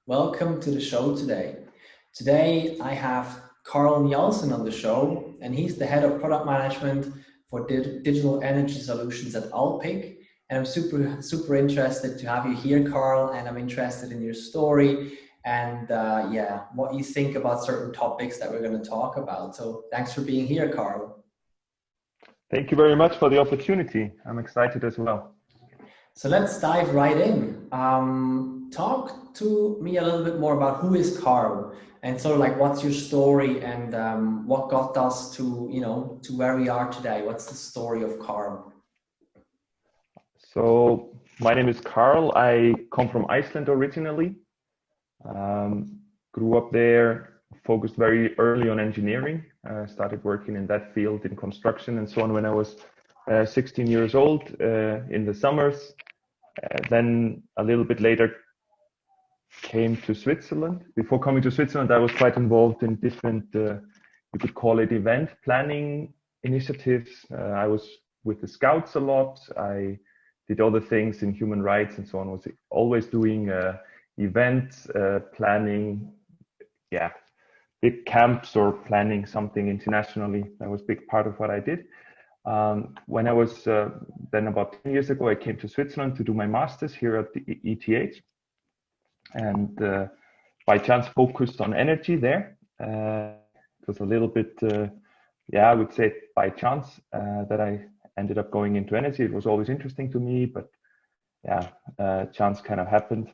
Welcome to the show today. Today I have Karl Njálsson on the show, and he's the head of product management for digital energy solutions at Alpiq. And I'm super interested to have you here, Karl, and I'm interested in your story and what you think about certain topics that we're going to talk about. So thanks for being here, Karl. Thank you very much for the opportunity. I'm excited as well. So let's dive right in. Talk to me a little bit more about who is Karl and sort of like what's your story and what got us to where we are today. What's the story of Karl? So my name is Karl. I come from Iceland originally. Grew up there, focused very early on engineering. Started working in that field in construction and so on when I was 16 years old in the summers. Then a little bit later came to Switzerland. Before coming to Switzerland, I was quite involved in different, you could call it event planning initiatives. I was with the Scouts a lot. I did other things in human rights and so on. Was always doing events, planning, big camps or planning something internationally. That was a big part of what I did. When I was then about 10 years ago, I came to Switzerland to do my master's here at the ETH, and by chance focused on energy there. It was a little bit, I would say by chance that I ended up going into energy. It was always interesting to me, but chance kind of happened.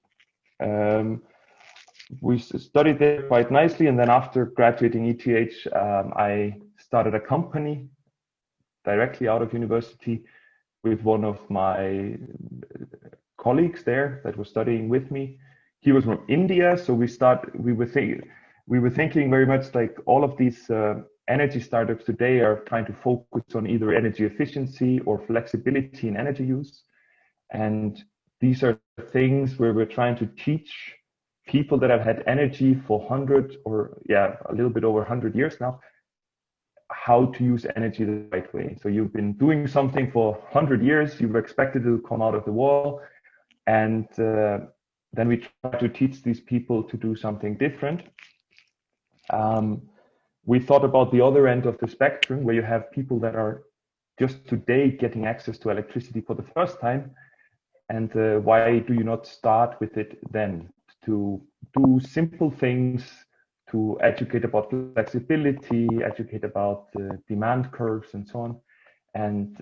We studied there quite nicely, and then after graduating ETH, I started a company directly out of university with one of my colleagues there that was studying with me. He was from India, so we were thinking very much like all of these energy startups today are trying to focus on either energy efficiency or flexibility in energy use. And these are things where we're trying to teach people that have had energy for 100 or a little bit over 100 years now, how to use energy the right way. So you've been doing something for 100 years, you've expected it to come out of the wall, and then we try to teach these people to do something different. We thought about the other end of the spectrum, where you have people that are just today getting access to electricity for the first time, and why do you not start with it then? To do simple things, to educate about flexibility, educate about demand curves and so on. And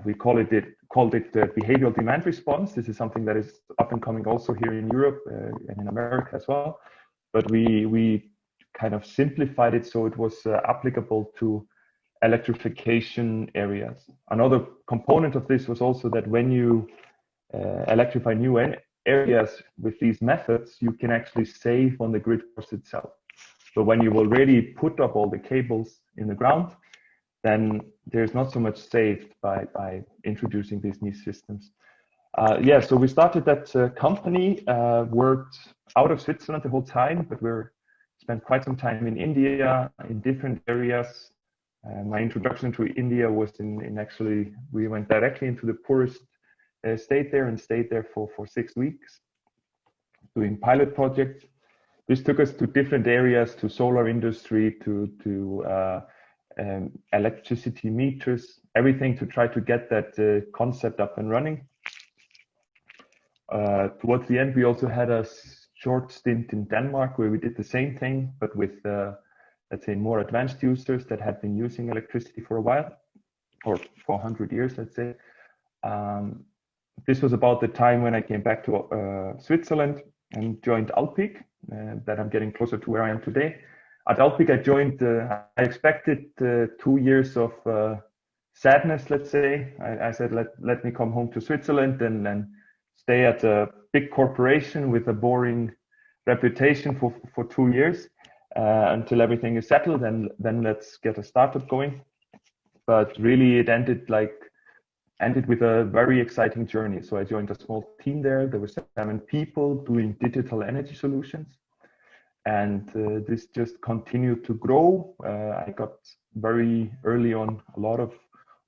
we called it behavioral demand response. This is something that is up and coming also here in Europe and in America as well. But we kind of simplified it so it was applicable to electrification areas. Another component of this was also that when you electrify new areas with these methods, you can actually save on the grid cost itself. So when you've already put up all the cables in the ground, then there's not so much saved by introducing these new systems. So we started that company, worked out of Switzerland the whole time, but spent quite some time in India, in different areas. My introduction to India was in actually, we went directly into the poorest state there and stayed there for 6 weeks doing pilot projects. This took us to different areas, to solar industry, to electricity meters, everything to try to get that concept up and running. Towards the end, we also had a short stint in Denmark where we did the same thing, but with, let's say, more advanced users that had been using electricity for a while, or for 100 years, let's say. This was about the time when I came back to Switzerland and joined Alpiq, that I'm getting closer to where I am today. At Alpiq, I joined, I expected 2 years of sadness, let's say. I said, let me come home to Switzerland and stay at a big corporation with a boring reputation for 2 years until everything is settled, and then let's get a startup going. But really it ended with a very exciting journey. So I joined a small team there. There were 7 people doing digital energy solutions. And this just continued to grow. I got very early on a lot of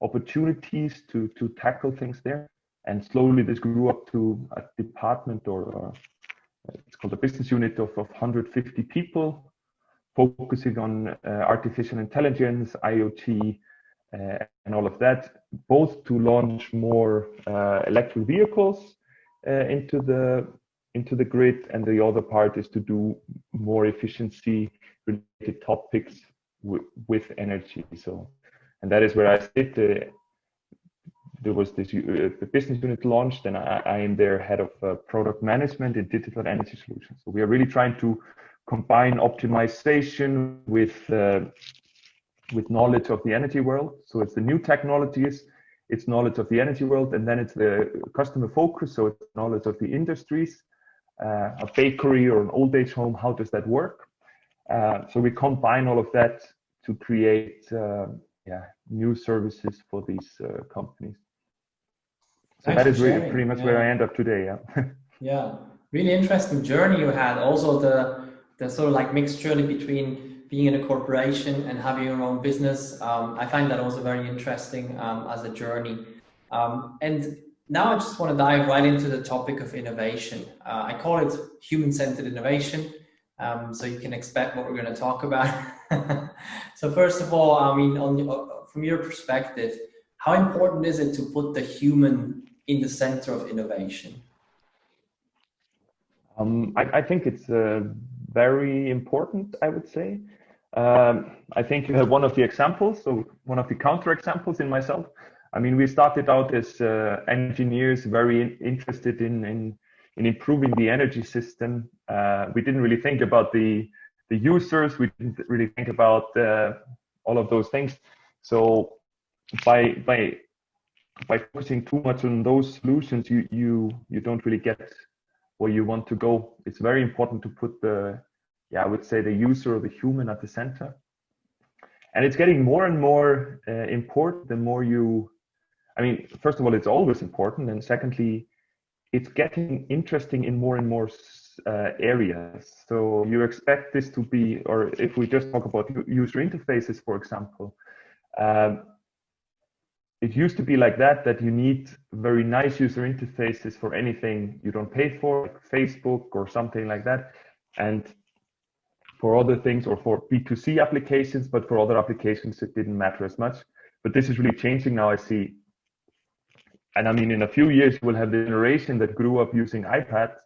opportunities to tackle things there. And slowly this grew up to a department or it's called a business unit of 150 people, focusing on artificial intelligence, IoT, and all of that, both to launch more electric vehicles into the grid, and the other part is to do more efficiency related topics with energy. So, and that is where I sit. There was this the business unit launched, and I am their head of product management in digital energy solutions. So we are really trying to combine optimization with knowledge of the energy world. So it's the new technologies, it's knowledge of the energy world, and then it's the customer focus. So it's knowledge of the industries, a bakery or an old age home. How does that work? So we combine all of that to create new services for these companies. So Thanks that is really sharing. pretty much where I end up today. Yeah. Yeah, really interesting journey you had. Also the sort of like mixed journey between being in a corporation and having your own business. I find that also very interesting as a journey. And now I just want to dive right into the topic of innovation. I call it human-centered innovation. So you can expect what we're going to talk about. So first of all, I mean, from your perspective, how important is it to put the human in the center of innovation? I think it's very important, I would say. I think one of the examples, so one of the counter examples in myself. I mean, we started out as engineers, very interested in improving the energy system. We didn't really think about the users. We didn't really think about all of those things. So by focusing too much on those solutions, you don't really get where you want to go. It's very important to put I would say the user or the human at the center. And it's getting more and more important the more I mean, first of all, it's always important. And secondly, it's getting interesting in more and more areas. So you expect this to be, or if we just talk about user interfaces, for example, it used to be like that you need very nice user interfaces for anything you don't pay for, like Facebook or something like that. And for other things, or for B2C applications, but for other applications, it didn't matter as much. But this is really changing now, I see. And I mean, in a few years, we'll have the generation that grew up using iPads,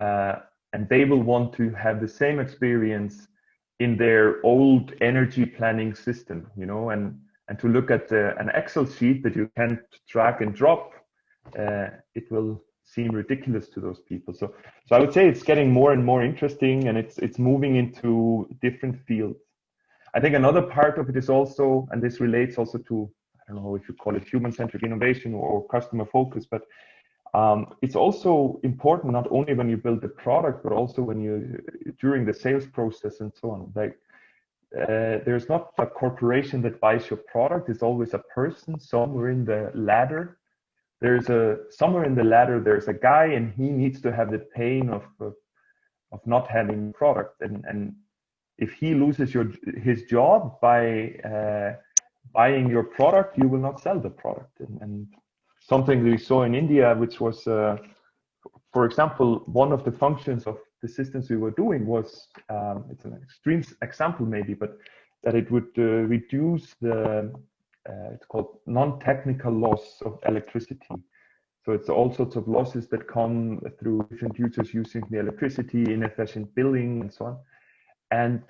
and they will want to have the same experience in their old energy planning system, you know, and to look at an Excel sheet that you can't drag and drop, it will seem ridiculous to those people. So I would say it's getting more and more interesting, and it's moving into different fields. I think another part of it is also, and this relates also to, I don't know if you call it human-centric innovation or customer focus, but it's also important not only when you build the product, but also when during the sales process and so on. Like there's not a corporation that buys your product. It's always a person somewhere in the ladder. Somewhere in the ladder there's a guy, and he needs to have the pain of not having product. And if he loses his job by buying your product, you will not sell the product. And something we saw in India, which was, for example, one of the functions of the systems we were doing was, it's an extreme example maybe, but that it would reduce it's called non-technical loss of electricity. So it's all sorts of losses that come through different users using the electricity, inefficient billing, and so on. And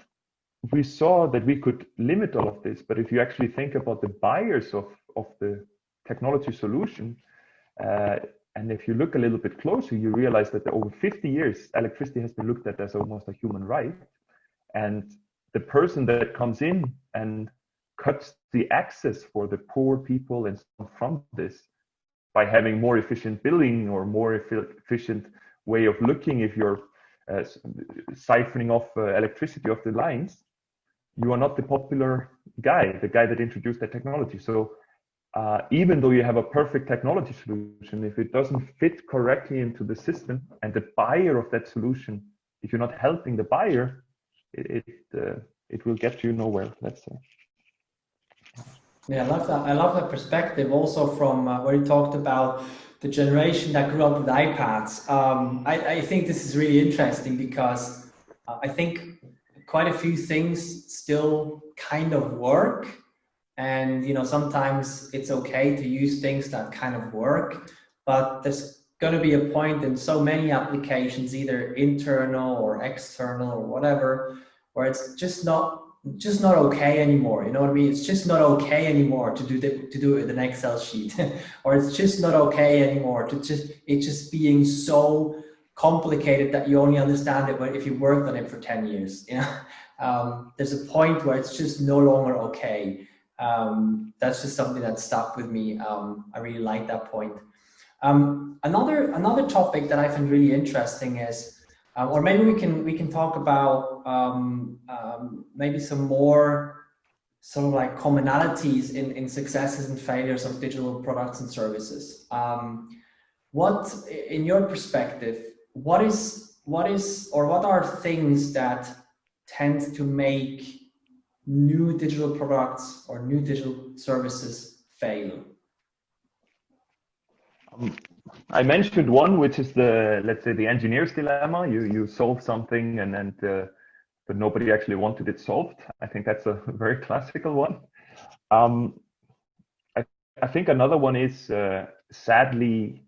we saw that we could limit all of this, but if you actually think about the buyers of the technology solution, and if you look a little bit closer, you realize that over 50 years, electricity has been looked at as almost a human right. And the person that comes in and cuts the access for the poor people and from this by having more efficient billing or more efficient way of looking, if you're siphoning off electricity off the lines, you are not the popular guy, the guy that introduced that technology. So even though you have a perfect technology solution, if it doesn't fit correctly into the system and the buyer of that solution, if you're not helping the buyer, it will get you nowhere, let's say. Yeah, I love that. I love that perspective also from where you talked about the generation that grew up with iPads. I think this is really interesting because I think quite a few things still kind of work. And, you know, sometimes it's okay to use things that kind of work, but there's going to be a point in so many applications, either internal or external or whatever, where it's just not okay anymore. You know what I mean? It's just not okay anymore to do it with an Excel sheet, or it's just not okay anymore it's just being so complicated that you only understand it if you worked on it for 10 years. You know, there's a point where it's just no longer okay. That's just something that stuck with me. I really like that point. Another topic that I find really interesting is, or maybe we can talk about maybe some more sort of like commonalities in successes and failures of digital products and services. What, in your perspective, what are things that tend to make new digital products or new digital services fail? I mentioned one, which is let's say the engineer's dilemma. You solve something but nobody actually wanted it solved. I think that's a very classical one. I think another one is sadly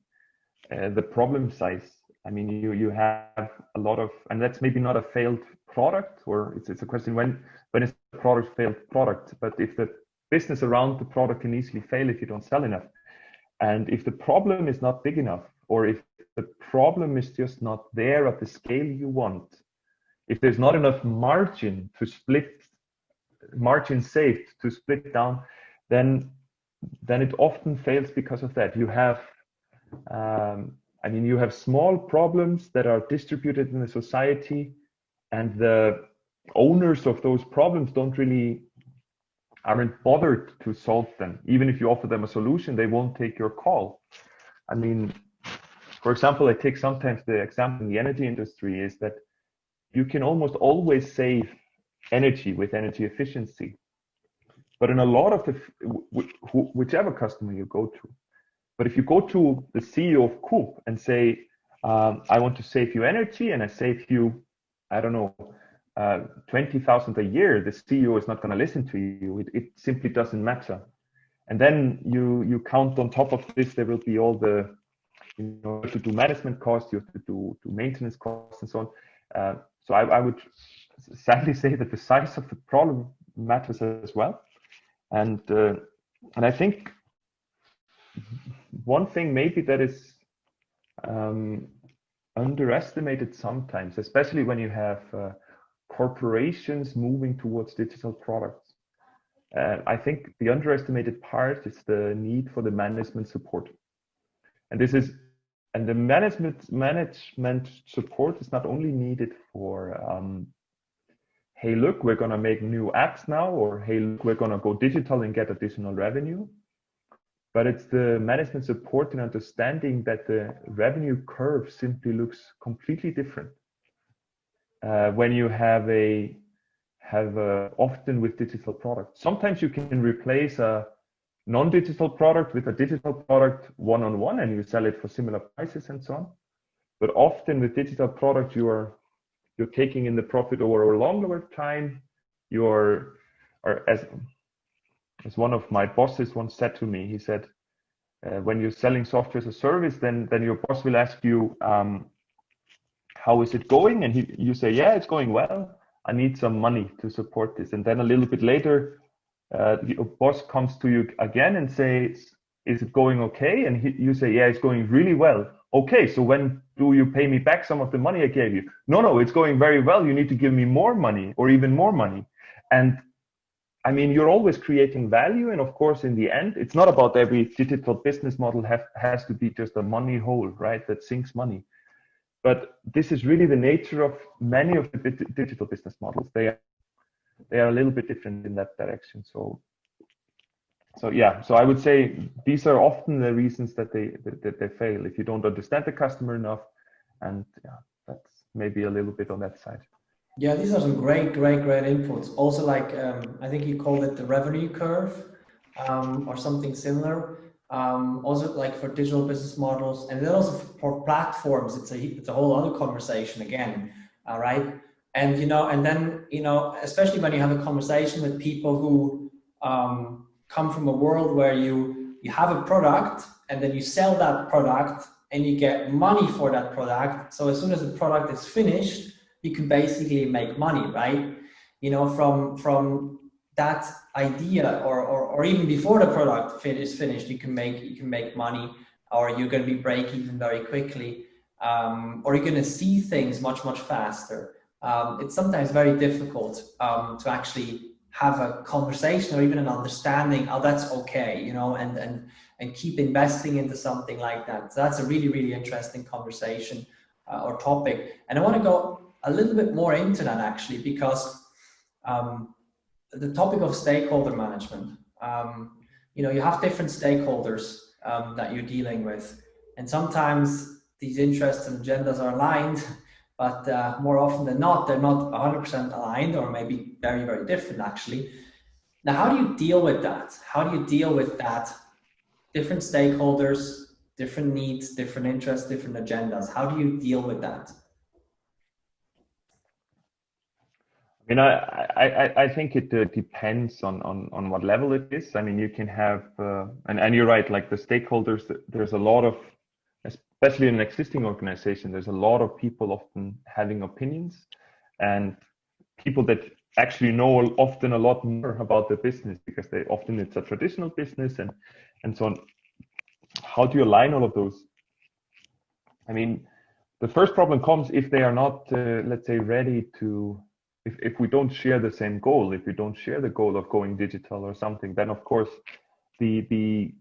the problem size. I mean, you have a lot of, and that's maybe not a failed product, or it's a question when is the product failed product. But if the business around the product can easily fail if you don't sell enough, and if the problem is not big enough, or if the problem is just not there at the scale you want, if there's not enough margin saved to split down, then it often fails because of that. You have, you have small problems that are distributed in the society, and the owners of those problems aren't bothered to solve them. Even if you offer them a solution, they won't take your call. I mean, for example, I take sometimes the example in the energy industry is that you can almost always save energy with energy efficiency. But in a lot of whichever customer you go to, but if you go to the CEO of Coop and say, I want to save you energy and I save you, I don't know, 20,000 a year, the CEO is not going to listen to you. It simply doesn't matter. And then you count on top of this, there will be all the, to do management costs, you have to do maintenance costs and so on. So I would sadly say that the size of the problem matters as well. And I think one thing maybe that is underestimated sometimes, especially when you have corporations moving towards digital products. I think the underestimated part is the need for the management support. And the management support is not only needed for, hey, look, we're going to make new apps now, or hey, look, we're going to go digital and get additional revenue. But it's the management support and understanding that the revenue curve simply looks completely different. When you have often with digital products. Sometimes you can replace a non-digital product with a digital product one-on-one, and you sell it for similar prices and so on. But often with digital product, you're taking in the profit over a longer time. As one of my bosses once said to me, he said, when you're selling software as a service, then your boss will ask you, how is it going? And you say, yeah, it's going well. I need some money to support this. And then a little bit later, your boss comes to you again and says, is it going okay? And you say, yeah, it's going really well. Okay, so when do you pay me back some of the money I gave you? No, it's going very well. You need to give me more money or even more money. And I mean, you're always creating value. And of course, in the end, it's not about every digital business model has to be just a money hole, right? That sinks money. But this is really the nature of many of the digital business models. They are a little bit different in that direction. So I would say these are often the reasons that they fail. If you don't understand the customer enough, and that's maybe a little bit on that side. Yeah, these are some great inputs. Also, like I think you called it the revenue curve, or something similar. also like for digital business models, and then also for platforms. It's a whole other conversation again, all right? And and then especially when you have a conversation with people who come from a world where you have a product and then you sell that product and you get money for that product. So as soon as the product is finished, you can basically make money, right? From that idea, or even before the product is finished, you can make money, or you're going to be break even very quickly, or you're going to see things much faster. It's sometimes very difficult to actually have a conversation or even an understanding. Oh, that's okay, and keep investing into something like that. So that's a really interesting conversation or topic, and I want to go a little bit more into that actually, because the topic of stakeholder management. You have different stakeholders that you're dealing with, and sometimes these interests and agendas are aligned, but more often than not, they're not 100% aligned, or maybe very different actually. Now, how do you deal with that? How do you deal with that? Different stakeholders, different needs, different interests, different agendas. How do you deal with that? I mean, I think it depends on what level it is. I mean, you can have, and you're right, like the stakeholders, there's a lot of, especially in an existing organization, there's a lot of people often having opinions, and people that actually know often a lot more about the business, because it's a traditional business and so on. How do you align all of those? I mean, the first problem comes if they are not, let's say, ready to, if we don't share the same goal, if we don't share the goal of going digital or something, then of course then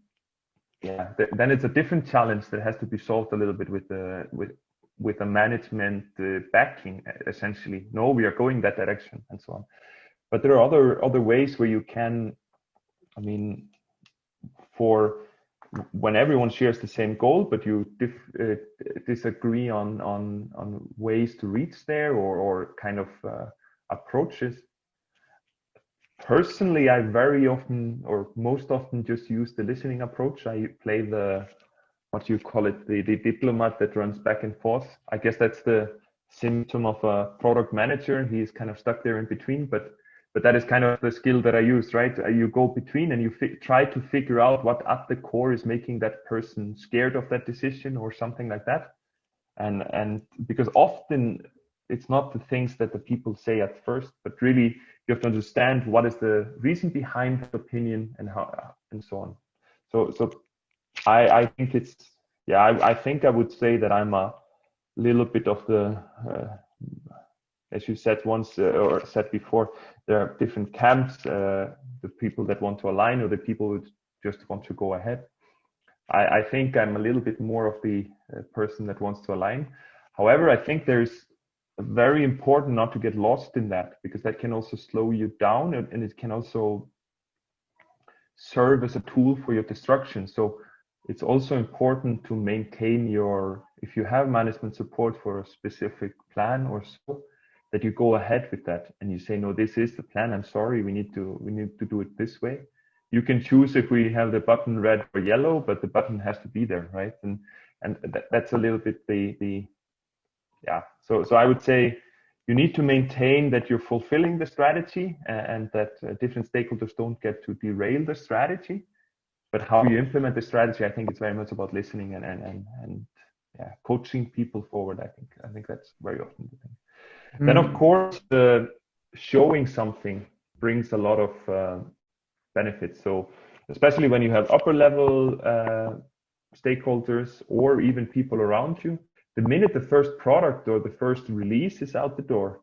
it's a different challenge that has to be solved a little bit with the management backing, essentially. No, we are going that direction and so on. But there are other ways where you can, I mean, for when everyone shares the same goal, but you disagree on ways to reach there, or kind of approaches. Personally, I very often, or most often, just use the listening approach. I play the, what you call it, the diplomat that runs back and forth. I guess that's the symptom of a product manager. He's kind of stuck there in between, but that is kind of the skill that I use, right? You go between and you try to figure out what at the core is making that person scared of that decision or something like that. And because often it's not the things that the people say at first, but really you have to understand what is the reason behind the opinion and how and so on. So I think it's, I think I would say that I'm a little bit of the as you said once or said before, there are different camps, the people that want to align or the people who just want to go ahead. I think I'm a little bit more of the person that wants to align. However, I think there's very important not to get lost in that, because that can also slow you down, and it can also serve as a tool for your destruction. So it's also important to maintain your, if you have management support for a specific plan or so, that you go ahead with that and you say, no, this is the plan. I'm sorry, we need to do it this way. You can choose if we have the button red or yellow, but the button has to be there, right? And that's a little bit the So I would say you need to maintain that you're fulfilling the strategy, and that different stakeholders don't get to derail the strategy. But how you implement the strategy, I think it's very much about listening and coaching people forward. I think that's very often the thing. Then of course, showing something brings a lot of benefits. So especially when you have upper level stakeholders or even people around you, the minute the first product or the first release is out the door,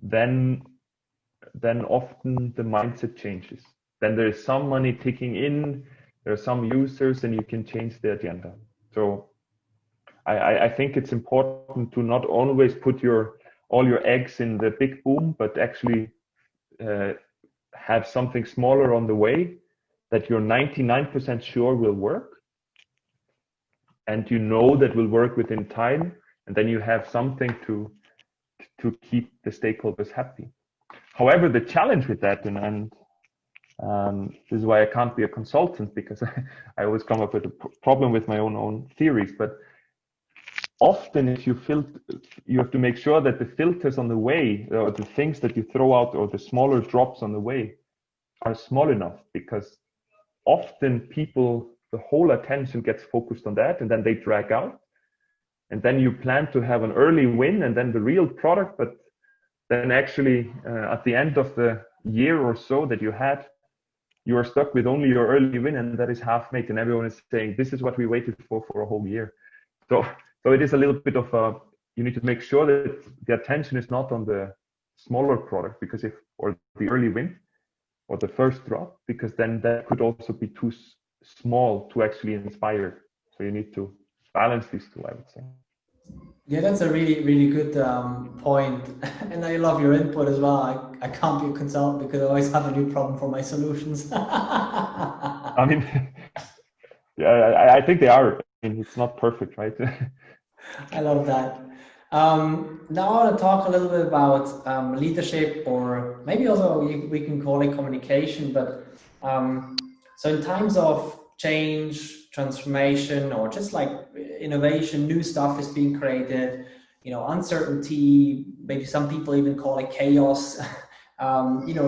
then often the mindset changes. Then there is some money ticking in, there are some users, and you can change the agenda. So I think it's important to not always put all your eggs in the big boom, but actually have something smaller on the way that you're 99% sure will work, and you know that will work within time, and then you have something to keep the stakeholders happy. However, the challenge with that, and This is why I can't be a consultant, because I always come up with a problem with my own theories. But often, if you have to make sure that the filters on the way, or the things that you throw out, or the smaller drops on the way, are small enough, because often the whole attention gets focused on that, and then they drag out. And then you plan to have an early win and then the real product, but then actually at the end of the year or so that you are stuck with only your early win, and that is half made, and everyone is saying, this is what we waited for a whole year. So it is a little bit of you need to make sure that the attention is not on the smaller product, or the early win, or the first drop, because then that could also be too small to actually inspire. So you need to balance these two, I would say. Yeah, that's a really, really good point. And I love your input as well. I can't be a consultant because I always have a new problem for my solutions. I mean, yeah, I think they are. I mean, it's not perfect, right? I love that. Now I want to talk a little bit about leadership, or maybe also we can call it communication. But so in times of change, transformation, or just like innovation, new stuff is being created, uncertainty, maybe some people even call it chaos.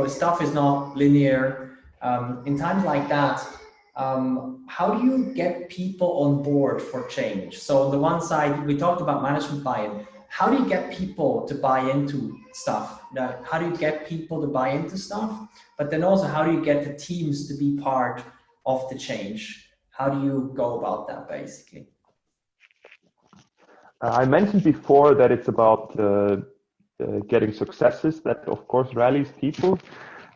Stuff is not linear. In times like that, how do you get people on board for change? So on the one side, we talked about management buy-in. How do you get people to buy into stuff? How do you get people to buy into stuff? But then also, how do you get the teams to be part of the change? How do you go about that, basically? I mentioned before that it's about getting successes that, of course, rallies people.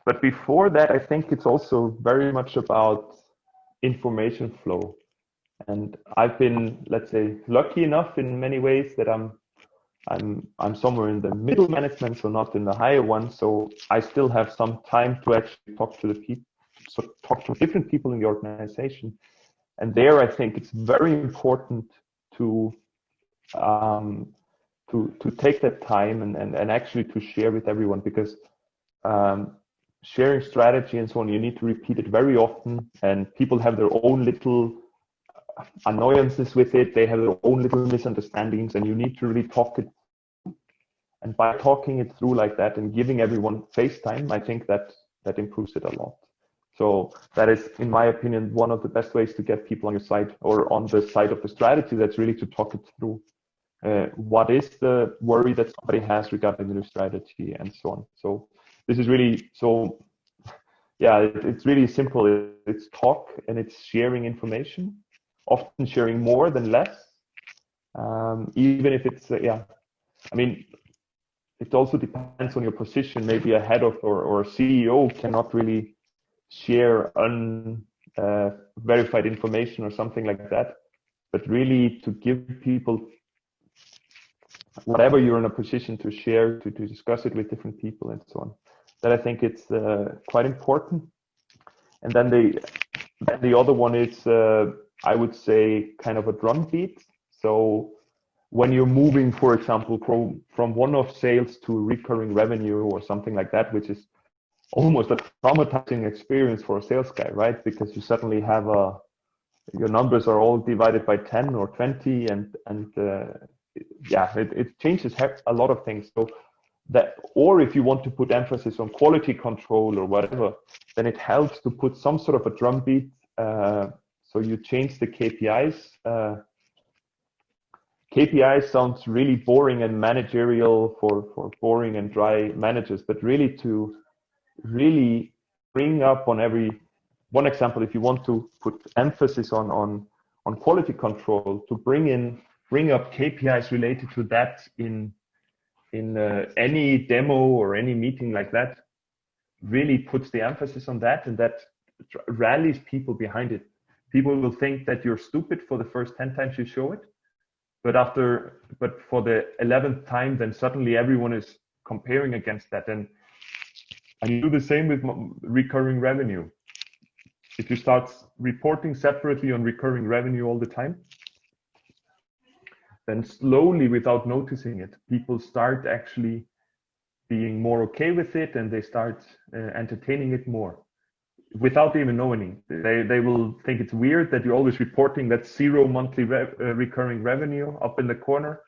But before that, I think it's also very much about information flow. And I've been, let's say, lucky enough in many ways that I'm somewhere in the middle management, so not in the higher one. So I still have some time to actually talk to the people, so talk to different people in the organization. And there, I think it's very important to take that time and actually to share with everyone, because sharing strategy and so on, you need to repeat it very often, and people have their own little annoyances with it. They have their own little misunderstandings, and you need to really talk it. And by talking it through like that and giving everyone face time, I think that improves it a lot. So that is, in my opinion, one of the best ways to get people on your side, or on the side of the strategy. That's really to talk it through. What is the worry that somebody has regarding the new strategy, and so on. So this is really, so yeah, it's really simple. It's talk, and it's sharing information, often sharing more than less. Even if it's, I mean, it also depends on your position. Maybe a head of or a CEO cannot really share unverified information or something like that. But really to give people whatever you're in a position to share, to discuss it with different people and so on. That I think it's quite important. And then the other one is, I would say, kind of a drum beat. So when you're moving, for example, from one-off sales to recurring revenue or something like that, which is almost a traumatizing experience for a sales guy, right? Because you suddenly have your numbers are all divided by 10 or 20, and it changes a lot of things. So that, or if you want to put emphasis on quality control or whatever, then it helps to put some sort of a drumbeat. So you change the KPIs. KPIs sounds really boring and managerial for boring and dry managers, but really to really bring up on one example, if you want to put emphasis on quality control, to bring up KPIs related to that in any demo or any meeting like that, really puts the emphasis on that, and that rallies people behind it. People will think that you're stupid for the first 10 times you show it, but for the 11th time, then suddenly everyone is comparing against that. And you do the same with recurring revenue. If you start reporting separately on recurring revenue all the time, then slowly, without noticing it, people start actually being more okay with it, and they start entertaining it more. without even knowing. They will think it's weird that you're always reporting that 0 monthly recurring revenue up in the corner,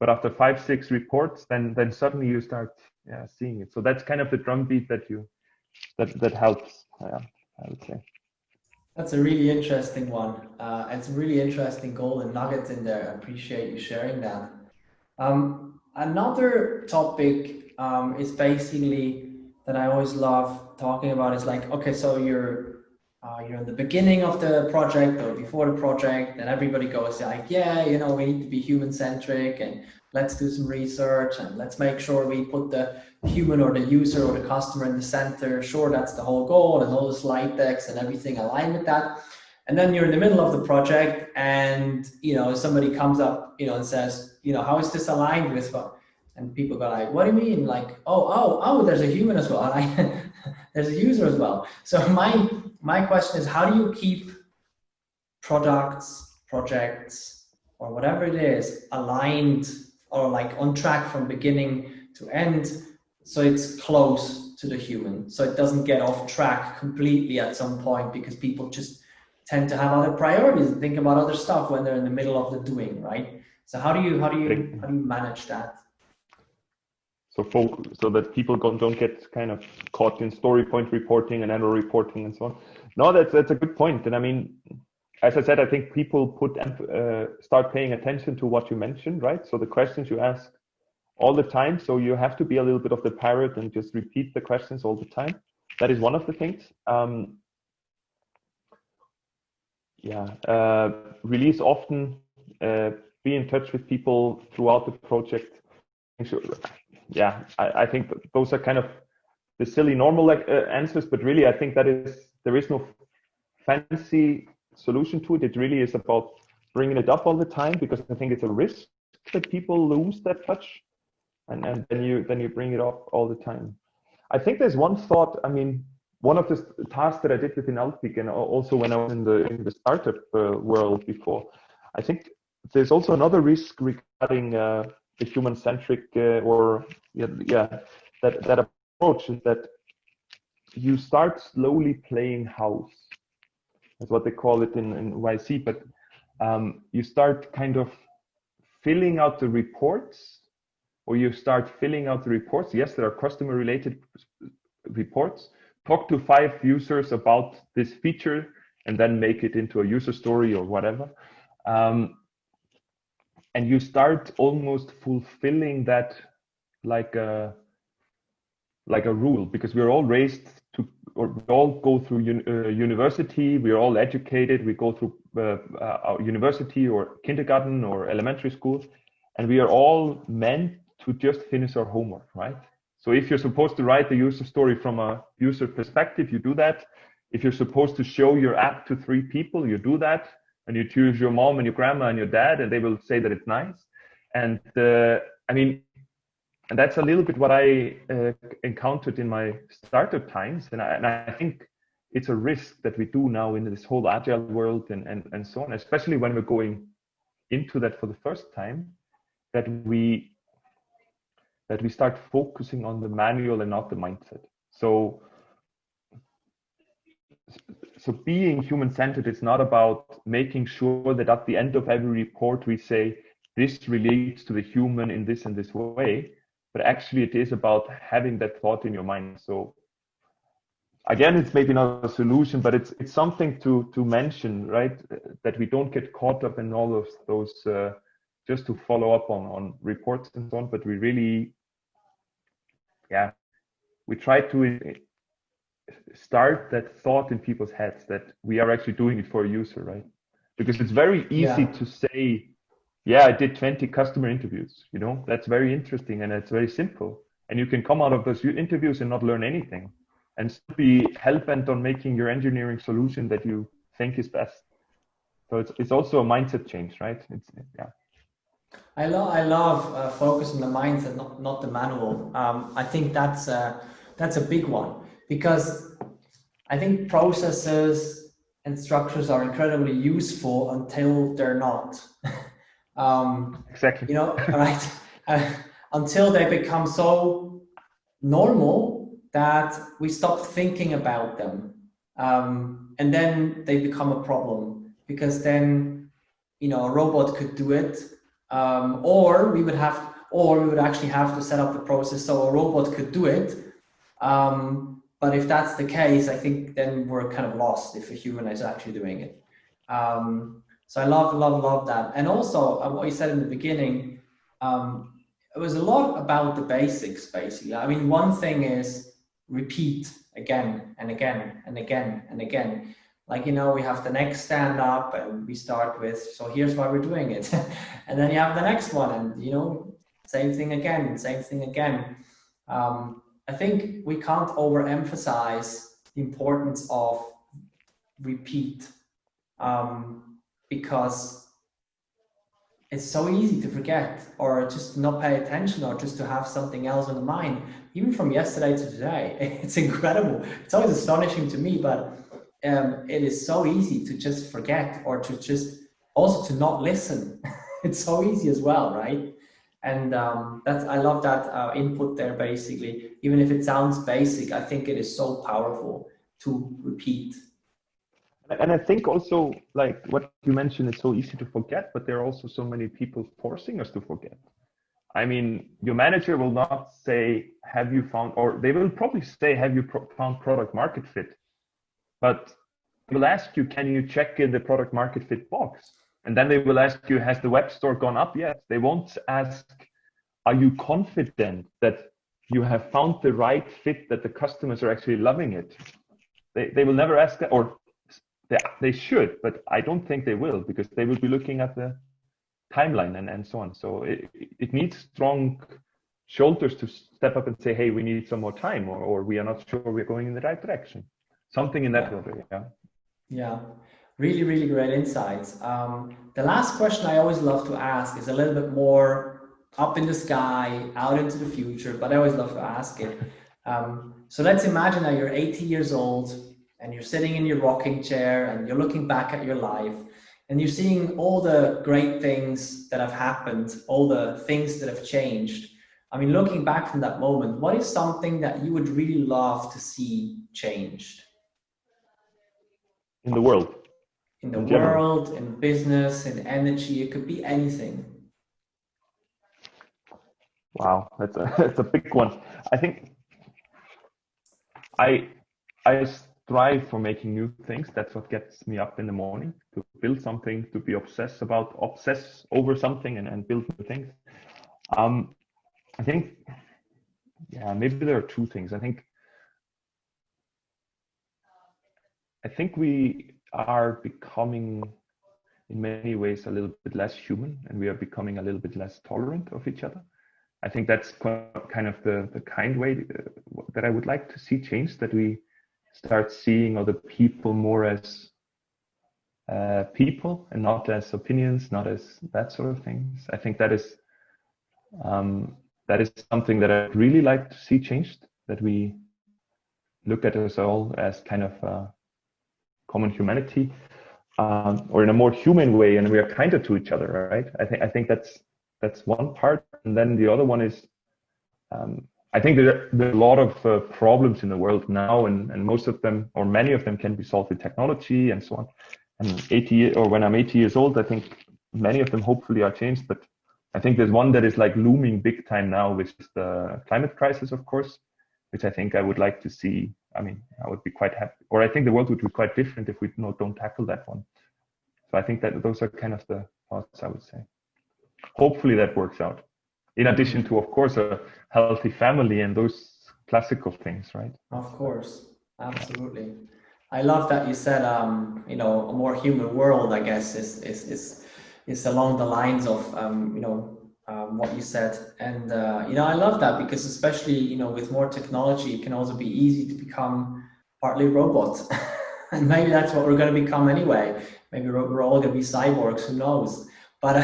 but after 5, 6 reports, then suddenly you start seeing it. So that's kind of the drumbeat that helps. I would say. That's a really interesting one. It's a really interesting golden nuggets in there. I appreciate you sharing that. Another topic is basically that I always love talking about is like, okay, so you're in the beginning of the project or before the project, and everybody goes like, yeah, you know, we need to be human centric and let's do some research and let's make sure we put the human or the user or the customer in the center. Sure, that's the whole goal, and all the slide decks and everything align with that. And then you're in the middle of the project, and you know somebody comes up, you know, and says, you know, how is this aligned with what? And people go like, what do you mean? Like, oh, there's a human as well. There's a user as well. So my question is, how do you keep products, projects, or whatever it is aligned or like on track from beginning to end, so it's close to the human, so it doesn't get off track completely at some point, because people just tend to have other priorities and think about other stuff when they're in the middle of the doing, right? So how do you manage that? So that people don't get kind of caught in story point reporting and annual reporting and so on. No, that's a good point. And I mean, as I said, I think people start paying attention to what you mentioned, right? So the questions you ask all the time. So you have to be a little bit of the parrot and just repeat the questions all the time. That is one of the things. Release often, be in touch with people throughout the project. I think those are kind of the silly normal answers, but really I think there is no fancy solution to it. It really is about bringing it up all the time, because I think it's a risk that people lose that touch, and then you bring it up all the time. I think there's one thought. I mean, one of the tasks that I did within Alpiq, and also when I was in the startup world before, I think there's also another risk regarding the human-centric that approach, is that you start slowly playing house. That's what they call it in YC, but you start kind of filling out the reports, or you start filling out the reports. Yes, there are customer-related reports. Talk to 5 users about this feature, and then make it into a user story or whatever. And you start almost fulfilling that like a rule, because we're all raised to, or we all go through university, we're all educated, we go through our university or kindergarten or elementary school, and we are all meant to just finish our homework, right? So if you're supposed to write the user story from a user perspective, you do that. If you're supposed to show your app to 3 people, you do that. And you choose your mom and your grandma and your dad, and they will say that it's nice. And I mean, and that's a little bit what I encountered in my startup times. And I think it's a risk that we do now in this whole agile world and so on, especially when we're going into that for the first time, that we start focusing on the manual and not the mindset. So being human-centered is not about making sure that at the end of every report we say this relates to the human in this and this way, but actually it is about having that thought in your mind. So again, it's maybe not a solution, but it's something to mention, right? That we don't get caught up in all of those just to follow up on reports and so on, but we really, we try to start that thought in people's heads that we are actually doing it for a user, right? Because it's very easy to say, I did 20 customer interviews, you know, that's very interesting and it's very simple. And you can come out of those interviews and not learn anything and still be hell-bent on making your engineering solution that you think is best. So it's also a mindset change, right? I love focus on the mindset, not the manual. I think that's a big one, because I think processes and structures are incredibly useful until they're not. Exactly. You know, right? Until they become so normal that we stop thinking about them. and then they become a problem, because then, you know, a robot could do it, or we would actually have to set up the process so a robot could do it. But if that's the case, I think then we're kind of lost if a human is actually doing it. So I love that. And also what you said in the beginning, it was a lot about the basics, basically. I mean, one thing is repeat again and again and again and again. Like, you know, we have the next stand up and we start with, so here's why we're doing it. And then you have the next one and, you know, same thing again, same thing again. I think we can't overemphasize the importance of repeat, because it's so easy to forget, or just not pay attention, or just to have something else in the mind. Even from yesterday to today, it's incredible. It's always astonishing to me, but it is so easy to just forget, or to just also to not listen. It's so easy as well, right? And I love that input there, basically. Even if it sounds basic, I think it is so powerful to repeat. And I think also, like what you mentioned, it's so easy to forget, but there are also so many people forcing us to forget. I mean, your manager will not say, have you found, or they will probably say, have you found product market fit? But they will ask you, can you check in the product market fit box? And then they will ask you, has the web store gone up yet? They won't ask, are you confident that you have found the right fit, that the customers are actually loving it? They will never ask that, or they should, but I don't think they will, because they will be looking at the timeline and so on. So it needs strong shoulders to step up and say, hey, we need some more time, or we are not sure we're going in the right direction. Something in that order, yeah. Yeah, really, really great insights. The last question I always love to ask is a little bit more up in the sky, out into the future, but I always love to ask it. So let's imagine that you're 80 years old, and you're sitting in your rocking chair and you're looking back at your life and you're seeing all the great things that have happened, all the things that have changed. I mean, looking back from that moment, what is something that you would really love to see changed? In the world. In the world, in business, in energy, it could be anything. Wow, that's a big one. I think I strive for making new things. That's what gets me up in the morning, to build something, to be obsess over something and build new things. I think, yeah, maybe there are two things. I think we are becoming, in many ways, a little bit less human, and we are becoming a little bit less tolerant of each other. I think that's kind of the kind way that I would like to see change, that we start seeing other people more as people and not as opinions, not as that sort of things. I think that is something that I'd really like to see changed, that we look at us all as kind of common humanity, or in a more human way, and we are kinder to each other, right? I think that's one part. And then the other one is, I think there are a lot of problems in the world now, and most of them, or many of them, can be solved with technology and so on. And when I'm 80 years old, I think many of them hopefully are changed. But I think there's one that is like looming big time now, which is the climate crisis, of course, which I think I would like to see. I mean, I would be quite happy, or I think the world would be quite different if we don't tackle that one. So I think that those are kind of the thoughts, I would say. Hopefully that works out. In addition to, of course, a healthy family and those classical things, right? Of course, absolutely. I love that you said, you know, a more human world, I guess, is along the lines of, you know, what you said. And, you know, I love that, because especially, you know, with more technology, it can also be easy to become partly robots. And maybe that's what we're going to become anyway. Maybe we're all going to be cyborgs, who knows? But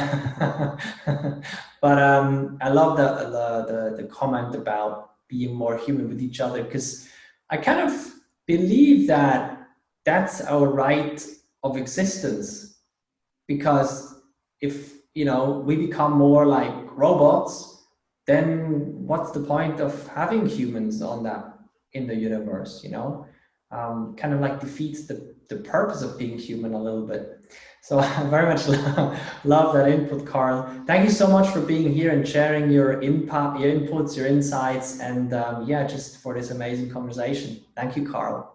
I love the comment about being more human with each other, because I kind of believe that that's our right of existence. Because if, you know, we become more like robots, then what's the point of having humans in the universe, you know? kind of like defeats the purpose of being human a little bit. So I very much love that input, Karl. Thank you so much for being here and sharing your inputs, your insights, and yeah, just for this amazing conversation. Thank you, Karl.